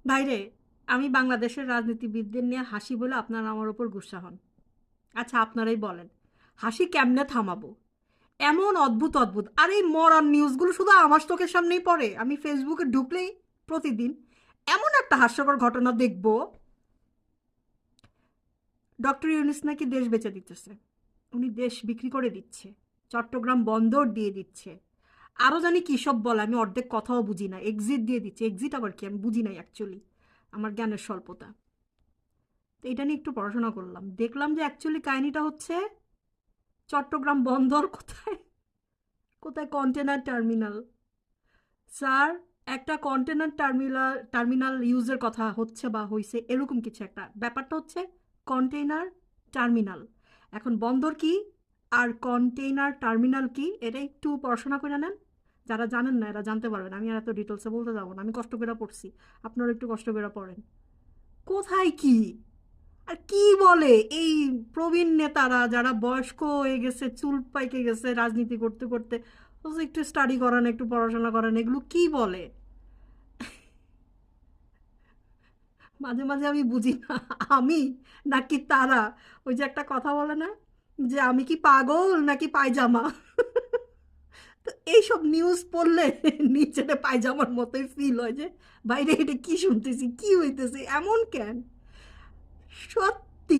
ভাইরে, আমি বাংলাদেশের রাজনীতিবিদদের নিয়ে হাসি বলে আপনারা আমার ওপর গুসা হন। আচ্ছা, আপনারাই বলেন, হাসি কেমনে থামাবো? এমন অদ্ভুত অদ্ভুত, আর এই মরার নিউজগুলো শুধু আমার চোখের সামনেই পড়ে। আমি ফেসবুকে ঢুকলেই প্রতিদিন এমন একটা হাস্যকর ঘটনা দেখব। ডক্টর ইউনুস নাকি দেশ বেচে দিতেছে, উনি দেশ বিক্রি করে দিচ্ছে, চট্টগ্রাম বন্দর দিয়ে দিচ্ছে, আরও জানি কী সব বলে, আমি অর্ধেক কথাও বুঝি না। এক্সিট দিয়ে দিচ্ছে, এক্সিট আবার কি আমি বুঝি নাই অ্যাকচুয়ালি, আমার জ্ঞানের স্বল্পতা। তো এটা নিয়ে একটু পড়াশোনা করলাম, দেখলাম যে অ্যাকচুয়ালি কাহিনিটা হচ্ছে চট্টগ্রাম বন্দর কোথায়, কোথায় কন্টেনার টার্মিনাল। স্যার, একটা কন্টেনার টার্মিনাল ইউজের কথা হচ্ছে বা হইছে এরকম কিছু একটা, ব্যাপারটা হচ্ছে কন্টেইনার টার্মিনাল। এখন বন্দর কি আর কন্টেইনার টার্মিনাল কি, এটা একটু পড়াশোনা করে নেন। যারা জানেন না এরা জানতে পারবেন, আমি আর এত ডিটেলসে বলতে যাবো না, আমি কষ্ট করে পড়ছি, আপনারা একটু কষ্ট করে পড়েন। কোথায় কি আর কি বলে এই প্রবীণ নেতারা, যারা বয়স্ক হয়ে গেছে, চুল পাইকে গেছে রাজনীতি করতে করতে, একটু স্টাডি করেন, একটু পড়াশোনা করেন, এগুলো কি বলে মাঝে মাঝে আমি বুঝি না আমি নাকি তারা। ওই যে একটা কথা বলে না, যে আমি কি পাগল নাকি পায়জামা। তো এইসব নিউজ পড়লে নিচের পায়জামার মতোই ফিল হয়, যে বাইরে এটা কি শুনতেছি, কি হইতেছে, এমন কেন? সত্যি